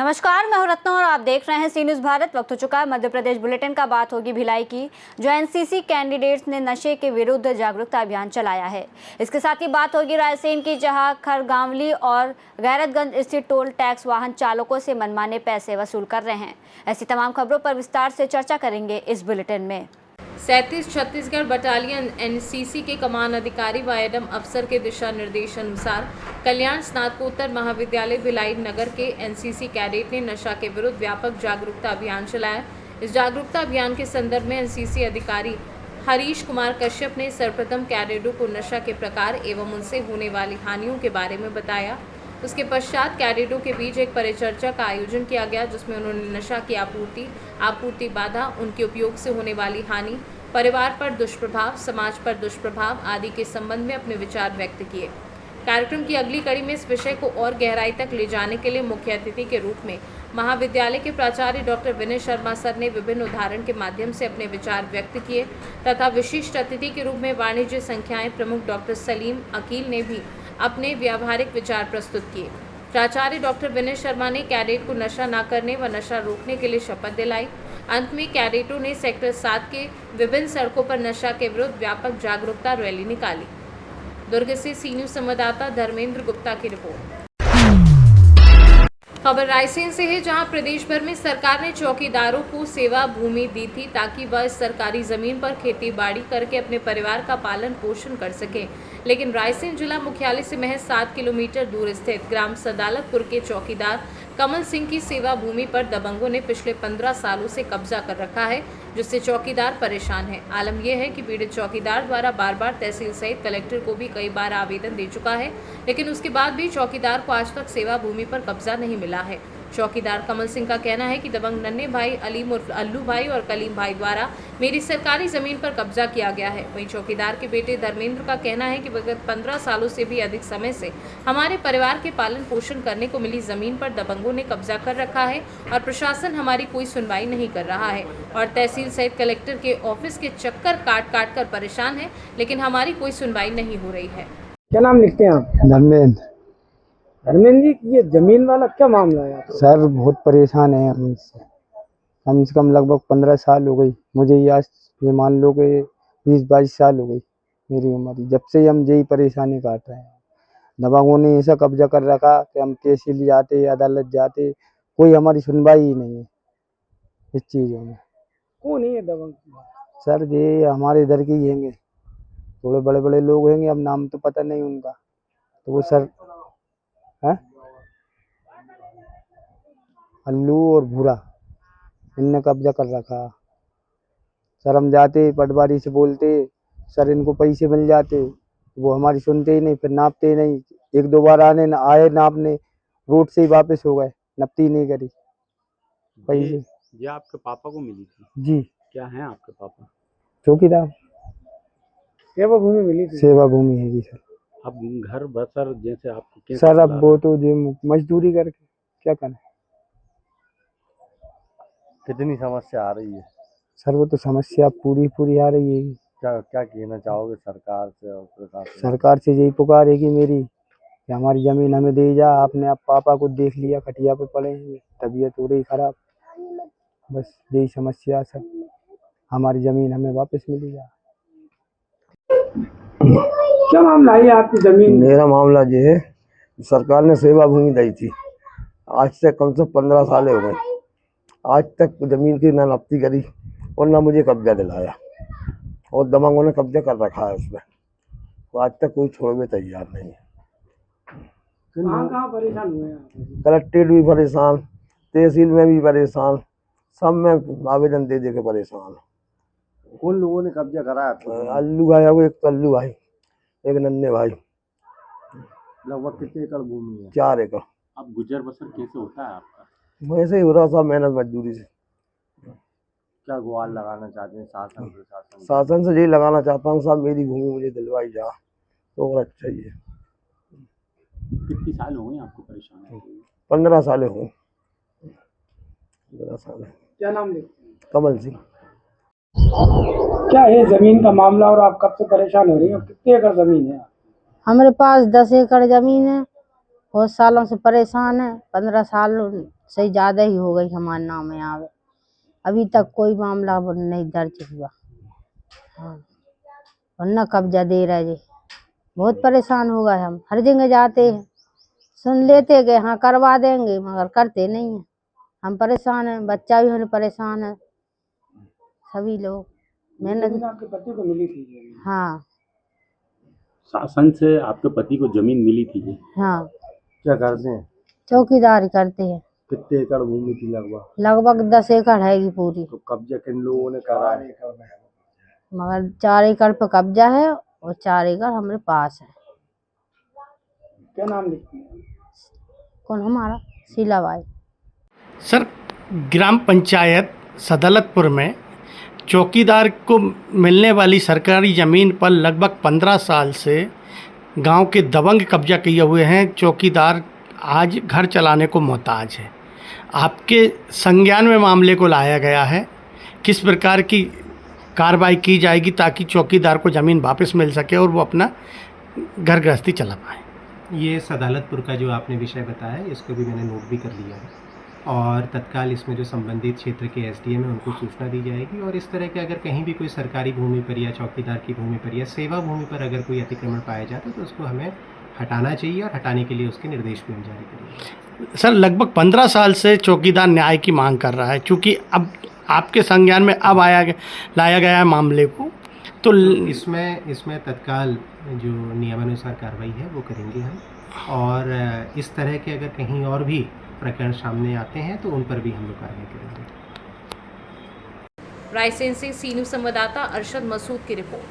नमस्कार, मैं हूं रत्ना और आप देख रहे हैं सी न्यूज़ भारत। वक्त हो चुका है मध्य प्रदेश बुलेटिन का। बात होगी भिलाई की, जो एनसीसी कैंडिडेट्स ने नशे के विरुद्ध जागरूकता अभियान चलाया है। इसके साथ ही बात होगी रायसेन की, जहां खरगांवली और गैरतगंज स्थित टोल टैक्स वाहन चालकों से मनमाने पैसे वसूल कर रहे हैं। ऐसी तमाम खबरों पर विस्तार से चर्चा करेंगे इस बुलेटिन में। 37 छत्तीसगढ़ बटालियन एनसीसी के कमान अधिकारी व एडम अफसर के दिशा निर्देश अनुसार कल्याण स्नातकोत्तर महाविद्यालय भिलाई नगर के एनसीसी कैडेट ने नशा के विरुद्ध व्यापक जागरूकता अभियान चलाया। इस जागरूकता अभियान के संदर्भ में एनसीसी अधिकारी हरीश कुमार कश्यप ने सर्वप्रथम कैडेटों को नशा के प्रकार एवं उनसे होने वाली हानियों के बारे में बताया। उसके पश्चात कैडेटों के बीच एक परिचर्चा का आयोजन किया गया, जिसमें उन्होंने नशा की आपूर्ति बाधा, उनके उपयोग से होने वाली हानि, परिवार पर दुष्प्रभाव, समाज पर दुष्प्रभाव आदि के संबंध में अपने विचार व्यक्त किए। कार्यक्रम की अगली कड़ी में इस विषय को और गहराई तक ले जाने के लिए मुख्य अतिथि के रूप में महाविद्यालय के प्राचार्य डॉक्टर विनय शर्मा सर ने विभिन्न उदाहरण के माध्यम से अपने विचार व्यक्त किए तथा विशिष्ट अतिथि के रूप में वाणिज्य संख्याएं प्रमुख डॉक्टर सलीम अकील ने भी अपने व्यावहारिक विचार प्रस्तुत किए। प्राचार्य डॉक्टर विनय शर्मा ने कैडेट को नशा न करने व नशा रोकने के लिए शपथ दिलाई। अंत में कैडेटों ने सेक्टर 7 के विभिन्न सड़कों पर नशा के विरुद्ध व्यापक जागरूकता रैली निकाली। दुर्ग से सी न्यूज़ संवाददाता धर्मेंद्र गुप्ता की रिपोर्ट। खबर रायसेन से है, जहां प्रदेश भर में सरकार ने चौकीदारों को सेवा भूमि दी थी ताकि वह इस सरकारी जमीन पर खेती बाड़ी करके अपने परिवार का पालन पोषण कर सके। लेकिन रायसेन जिला मुख्यालय से महज 7 किलोमीटर दूर स्थित ग्राम सदालतपुर के चौकीदार कमल सिंह की सेवा भूमि पर दबंगों ने पिछले 15 सालों से कब्जा कर रखा है, जिससे चौकीदार परेशान है। आलम यह है कि पीड़ित चौकीदार द्वारा बार बार तहसील सहित कलेक्टर को भी कई बार आवेदन दे चुका है, लेकिन उसके बाद भी चौकीदार को आज तक सेवा भूमि पर कब्जा नहीं मिला है। चौकीदार कमल सिंह का कहना है कि दबंग नन्हे भाई अलीम उर्फ अल्लू भाई और कलीम भाई द्वारा मेरी सरकारी जमीन पर कब्जा किया गया है। वहीं चौकीदार के बेटे धर्मेंद्र का कहना है कि विगत 15 सालों से भी अधिक समय से हमारे परिवार के पालन पोषण करने को मिली जमीन पर दबंगों ने कब्जा कर रखा है और प्रशासन हमारी कोई सुनवाई नहीं कर रहा है और तहसील सहित कलेक्टर के ऑफिस के चक्कर काट कर परेशान है, लेकिन हमारी कोई सुनवाई नहीं हो रही है। क्या नाम लिखते हैं आप? धर्मेंद्र। धर्मेंद्र जी, ये जमीन वाला क्या मामला है आपका? सर बहुत परेशान है हमसे। कम से कम लगभग 15 साल हो गई मुझे। ये मान लो कि 20-22 साल हो गई मेरी उम्र, जब से हम यही परेशानी काट रहे हैं। दबंगों ने ऐसा कब्जा कर रखा कि हम तहसील जाते, अदालत जाते, कोई हमारी सुनवाई ही नहीं है इस चीज़ों में। कौन है ये दबंग? सर ये हमारे इधर के ही होंगे, थोड़े बड़े बड़े लोग होंगे, अब नाम तो पता नहीं उनका। तो वो सर है अल्लू और भूरा, इनने कब्जा कर रखा। सर हम जाते पटवारी से बोलते, सर इनको पैसे मिल जाते, वो हमारी सुनते ही नहीं, फिर नापते ही नहीं। 1-2 बार आए नापने, रोड से ही वापस हो गए, नपती नहीं करी पैसे। ये आपके पापा को मिली थी? जी। क्या हैं आपके पापा? चौकीदार। सेवा भूमि मिली थी? सेवा भूमि है जी सर। अब घर बसर जैसे आपको कैसे सर अब चला वो तो जो मजदूरी करके क्या करें। कितनी समस्या आ रही है? सर वो तो समस्या पूरी आ रही है। क्या क्या कहना चाहोगे सरकार से और प्रशासन? सरकार से यही पुकार है कि मेरी कि हमारी जमीन हमें दे जा। आपने अब पापा को देख लिया, खटिया पे पड़े हैं, तबीयत हो रही खराब, बस यही समस्या सर, हमारी जमीन हमें वापस मिली जा। क्या मामला है आपकी जमीन? मेरा मामला ये है, सरकार ने सेवा भूमि दी थी, आज से कम से 15 साल हो गए। आज तक जमीन की ना नफ्ती करी और ना मुझे कब्जा दिलाया, और दबंगों ने कब्जा कर रखा है उसमें। तो आज तक कोई छोड़ने तैयार नहीं है। कहाँ परेशान हुए आप? कलेक्ट्रेट भी परेशान, तहसील में भी परेशान, सब में आवेदन दे के परेशान। कौन लोगों ने कब्जा करा? अल्लू भाई है, एक तो अल्लू भाई, एक नन्हे भाई। लगभग कितने एकड़ भूमि है? 4 एकड़। अब गुजर बसर कैसे होता है आपका? वैसे ही हो रहा, सब मेहनत मजदूरी से। क्या गुहार लगाना चाहते हैं शासन प्रशासन? शासन से यही लगाना चाहता हूँ, साहब मेरी भूमि मुझे दिलवाई जा तो और अच्छा ही है। कितनी साल हो गए आपको परेशान? 15 साल हो। 15 साल। क्या नाम लिखते हैं? कमल सिंह। क्या है जमीन का मामला और आप कब से परेशान हो रही हैं? कितने एकड़ जमीन है? हमारे पास 10 एकड़ जमीन है बहुत सालों से परेशान है, 15 साल से ज़्यादा ही हो गई हमारे नाम में आवे, अभी तक कोई मामला नहीं दर्ज हुआ। हाँ, वरना कब्जा दे रहे जी, बहुत परेशान हो गए हम। हर जगह जाते हैं, सुन लेते कि हाँ करवा देंगे, मगर करते नहीं हैं। हम परेशान हैं, बच्चा भी हमें परेशान है, सभी लोग मेहनत। आपके पति को मिली थी? हाँ शासन से आपके पति को जमीन मिली थी? हाँ, क्या करते हैं? चौकीदारी करते हैं। कितने एकड़ भूमि थी लगभग? लगभग 10 एकड़ है पूरी, तो कब्जा किन लोगों ने करा है? मगर 4 एकड़ पे कब्जा है और 4 एकड़ हमारे पास है। क्या नाम लिखती है? कौन? हमारा शीलाबाई। सर, ग्राम पंचायत सदलतपुर में चौकीदार को मिलने वाली सरकारी ज़मीन पर लगभग 15 साल से गांव के दबंग कब्जा किए हुए हैं। चौकीदार आज घर चलाने को मोहताज है। आपके संज्ञान में मामले को लाया गया है, किस प्रकार की कार्रवाई की जाएगी ताकि चौकीदार को ज़मीन वापस मिल सके और वो अपना घर गृहस्थी चला पाए? ये सदालतपुर का जो आपने विषय बताया, इसको भी मैंने नोट भी कर लिया है और तत्काल इसमें जो संबंधित क्षेत्र के एसडीएम है उनको सूचना दी जाएगी। और इस तरह के अगर कहीं भी कोई सरकारी भूमि पर या चौकीदार की भूमि पर या सेवा भूमि पर अगर कोई अतिक्रमण पाया जाता है तो उसको हमें हटाना चाहिए और हटाने के लिए उसके निर्देश भी हम जारी करेंगे। सर, लगभग 15 साल से चौकीदार न्याय की मांग कर रहा है, क्योंकि अब आपके संज्ञान में अब लाया गया है मामले को, तो इसमें तत्काल जो नियमानुसार कार्रवाई है वो करेंगे हम। और इस तरह के अगर कहीं और भी प्रकरण सामने आते हैं तो उन पर भी हम लोग कार्रवाई करेंगे। रायसेन से सीनू संवाददाता अरशद मसूद की रिपोर्ट।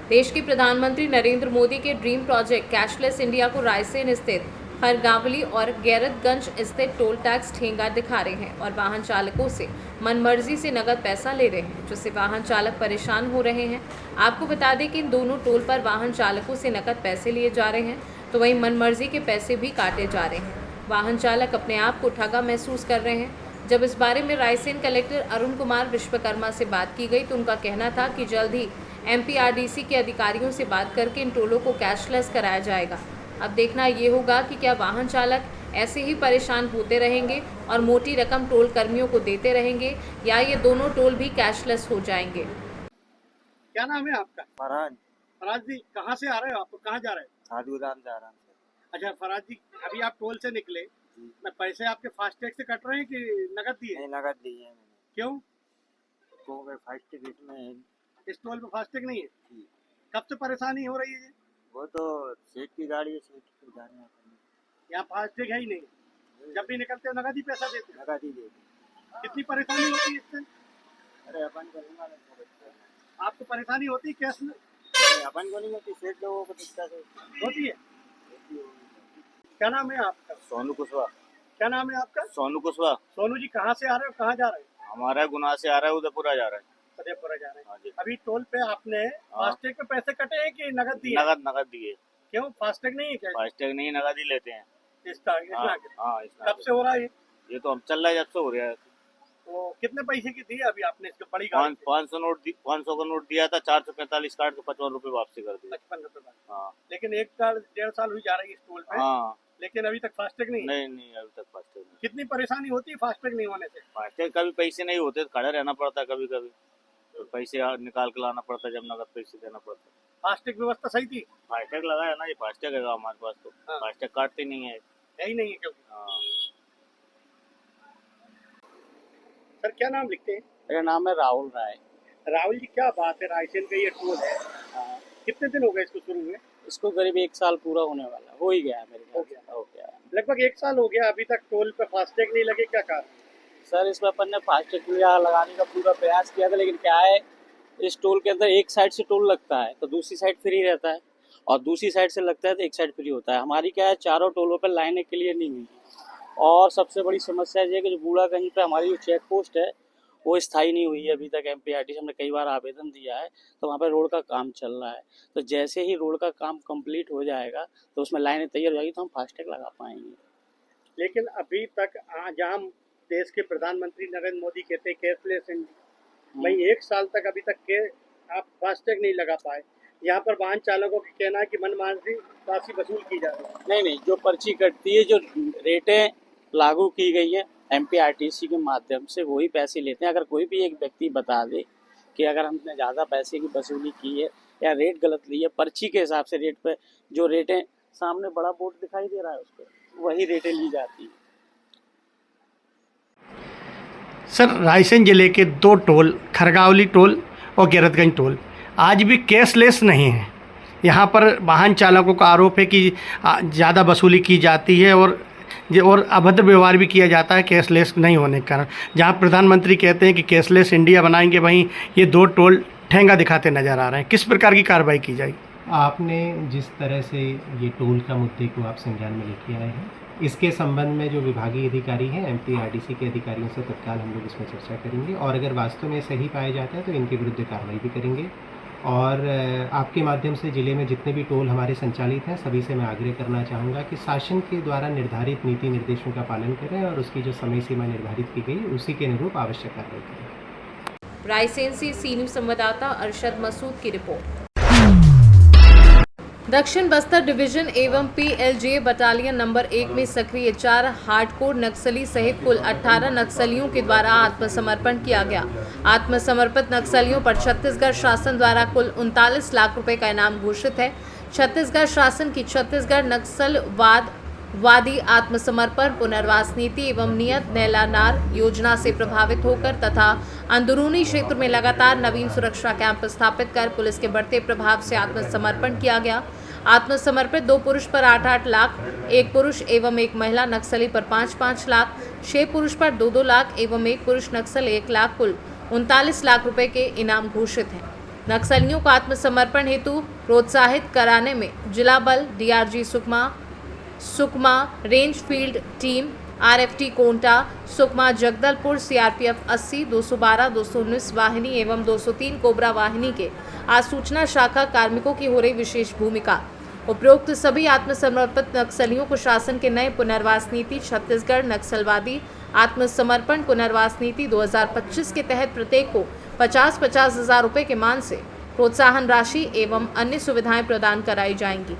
देश के प्रधानमंत्री नरेंद्र मोदी के ड्रीम प्रोजेक्ट कैशलेस इंडिया को रायसेन स्थित खरगावली और गैरतगंज स्थित टोल टैक्स ठेंगा दिखा रहे हैं और वाहन चालकों से मनमर्जी से नकद पैसा ले रहे हैं, जिससे वाहन चालक परेशान हो रहे हैं। आपको बता दें कि इन दोनों टोल पर वाहन चालकों से नकद पैसे लिए जा रहे हैं, तो वहीं मनमर्जी के पैसे भी काटे जा रहे हैं। वाहन चालक अपने आप को ठगा महसूस कर रहे हैं। जब इस बारे में रायसेन कलेक्टर अरुण कुमार विश्वकर्मा से बात की गई तो उनका कहना था कि जल्द ही एमपीआरडीसी के अधिकारियों से बात करके इन टोलों को कैशलेस कराया जाएगा। अब देखना ये होगा कि क्या वाहन चालक ऐसे ही परेशान होते रहेंगे और मोटी रकम टोल कर्मियों को देते रहेंगे, या ये दोनों टोल भी कैशलेस हो जाएंगे। क्या नाम है आपका? फरहाद। फराज जी, कहाँ से आ रहे हो? आप कहाँ जा रहे हो? साधुराम जा रहा हूँ। अच्छा फराज जी, अभी आप टोल से निकले, मैं पैसे आपके फास्टैग से कट रहे हैं कि नकद दिए? नहीं, नकद दिए हैं मैंने। क्यों? तो फास्टैग इसमें इस टोल पे फास्टैग नहीं है? कब से परेशानी हो रही है जी? वो तो सेठ की गाड़ी है, सेठ को जाने हैं। यहाँ फास्टैग है ही नहीं, जब भी निकलते हो नकद ही पैसा देते हो? नकद ही देते। कितनी परेशानी होती है इससे? अरे अपन को नहीं मालूम। आपको परेशानी होती है कैश में? अपन को नहीं होती, सेठ लोगों को दिक्कत होती है। क्या नाम है आपका? सोनू कुशवाहा। क्या नाम है आपका? सोनू कुशवाहा। सोनू जी, कहाँ से आ रहे हो, कहाँ जा रहे हो? हमारा गुना से आ रहा है, उदयपुरा जा रहा है। उदयपुरा जा रहे हैं। हाँ जी। अभी टोल पे आपने फास्टैग पे पैसे कटे हैं कि नकद दिए? नकद दिए। क्यों? फास्टैग नहीं है क्या? फास्टैग नहीं, नकद ही लेते हैं। हाँ, इस कब से हो रहा है ये? तो अब चल रहा है, जब से हो रहा है। तो कितने पैसे की दी अभी आपने इसको? बड़ी 500 का नोट दिया था, 445 काट के 55 रुपए वापसी कर दी। 55 रुपए। हाँ, लेकिन 1 साल 1.5 साल हुई जा रही है इस टोल पे। हाँ, लेकिन अभी तक फास्टैग नहीं? नहीं अभी तक फास्टैग नहीं। कितनी परेशानी होती है फास्टैग नहीं होने से? फास्टैग कभी पैसे नहीं होते तो खड़ा रहना पड़ता है, कभी तो पैसे निकाल के लाना पड़ता है, जब नगद पैसे देना पड़ता है। फास्टैग व्यवस्था सही थी? फास्टैग लगाया ना, ये फास्टैग है हमारे पास, तो फास्टैग काटते नहीं है। ही नहीं है क्योंकि। हाँ। सर, क्या नाम लिखते हैं? मेरा नाम है राहुल राय। राहुल जी, क्या बात है, रायसेन का ये टोल है, कितने दिन हो गए इसको शुरू हुए? इसको करीब 1 साल पूरा होने वाला, हो ही गया मेरे ख्याल से। हो गया लगभग 1 साल हो गया, अभी तक टोल पे फास्टैग नहीं लगे, क्या कारण? सर, इसमें अपन ने फास्टैग लगाने का पूरा प्रयास किया था, लेकिन क्या है, इस टोल के अंदर एक साइड से टोल लगता है तो दूसरी साइड फ्री रहता है, और दूसरी साइड से लगता है तो एक साइड फ्री होता है। हमारी क्या है, चारों टोलों पर लाइनें क्लियर नहीं हुई, और सबसे बड़ी समस्या ये है कि जो बूढ़ागंज पे हमारी जो चेक पोस्ट है वो स्थायी नहीं हुई है अभी तक। एमपीआरडीसी हमने कई बार आवेदन दिया है, तो वहाँ पर रोड का काम चल रहा है, तो जैसे ही रोड का काम कंप्लीट हो जाएगा तो उसमें लाइनें तैयार हो जाएगी तो हम फास्टैग लगा पाएंगे। लेकिन अभी तक जहाँ देश के प्रधानमंत्री नरेंद्र मोदी कहते हैं कैशलेस इंडिया, वही 1 साल तक अभी तक के आप फास्टैग नहीं लगा पाए, यहाँ पर वाहन चालकों का कहना है कि मनमानी राशि वसूल की जा रही है। नहीं नहीं, जो पर्ची कटती है, जो रेटें लागू की गई है MPRTC के माध्यम से, वही पैसे लेते हैं। अगर कोई भी एक व्यक्ति बता दे कि अगर हमने ज़्यादा पैसे की वसूली की है या रेट गलत ली है, पर्ची के हिसाब से रेट पे जो रेटें सामने बड़ा बोर्ड दिखाई दे रहा है उस पर वही रेटें ली जाती है। सर, रायसेन जिले के 2 टोल, खरगावली टोल और गैरतगंज टोल, आज भी कैशलेस नहीं है। यहाँ पर वाहन चालकों का आरोप है कि ज़्यादा वसूली की जाती है और अभद्र व्यवहार भी किया जाता है कैशलेस नहीं होने के कारण। जहाँ प्रधानमंत्री कहते हैं कि कैशलेस इंडिया बनाएंगे, वहीं ये 2 टोल ठेंगा दिखाते नज़र आ रहे हैं। किस प्रकार की कार्रवाई की जाएगी? आपने जिस तरह से ये टोल का मुद्दे को आप संज्ञान में लेके आए हैं, इसके संबंध में जो विभागीय अधिकारी हैं MPRTC के अधिकारियों से तत्काल हम लोग इसमें चर्चा करेंगे और अगर वास्तव में सही पाया जाता है तो इनके विरुद्ध कार्रवाई भी करेंगे। और आपके माध्यम से ज़िले में जितने भी टोल हमारे संचालित हैं, सभी से मैं आग्रह करना चाहूँगा कि शासन के द्वारा निर्धारित नीति निर्देशों का पालन करें और उसकी जो समय सीमा निर्धारित की गई उसी के अनुरूप आवश्यक कार्रवाई करें। रायसेन से सी न्यूज़ संवाददाता अरशद मसूद की रिपोर्ट। दक्षिण बस्तर डिवीजन एवं PLJ बटालियन नंबर 1 में सक्रिय 4 हार्डकोर नक्सली सहित कुल 18 नक्सलियों के द्वारा आत्मसमर्पण किया गया। आत्मसमर्पित नक्सलियों पर छत्तीसगढ़ शासन द्वारा कुल 39 लाख रुपए का इनाम घोषित है। छत्तीसगढ़ शासन की छत्तीसगढ़ नक्सलवादी आत्मसमर्पण पुनर्वास नीति एवं नियत नैलानार योजना से प्रभावित होकर तथा अंदरूनी क्षेत्र में लगातार नवीन सुरक्षा कैंप स्थापित कर पुलिस के बढ़ते प्रभाव से आत्मसमर्पण किया गया। आत्मसमर्पित 2 पुरुष पर 8-8 लाख, 1 पुरुष एवं 1 महिला नक्सली पर 5-5 लाख, 6 पुरुष पर 2-2 लाख एवं 1 पुरुष नक्सल 1 लाख, कुल 39 लाख रुपए के इनाम घोषित हैं। नक्सलियों को आत्मसमर्पण हेतु प्रोत्साहित कराने में जिला बल, DRG Sukma range field team, RFT Konta, Sukma Jagdalpur, CRPF 80, 212, 219 वाहिनी एवं 203 कोबरा वाहिनी के आसूचना शाखा कार्मिकों की हो रही विशेष भूमिका। उपरोक्त सभी आत्मसमर्पित नक्सलियों को शासन के नए पुनर्वास नीति छत्तीसगढ़ नक्सलवादी आत्मसमर्पण पुनर्वास नीति 2025 के तहत प्रत्येक को 50-50 हज़ार रुपये के मान से प्रोत्साहन राशि एवं अन्य सुविधाएं प्रदान कराई जाएंगी।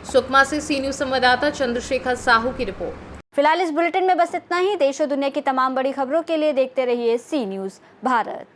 सुकमा से सी न्यूज़ संवाददाता चंद्रशेखर साहू की रिपोर्ट। फिलहाल इस बुलेटिन में बस इतना ही। देश और दुनिया की तमाम बड़ी खबरों के लिए देखते रहिए सी न्यूज़ भारत।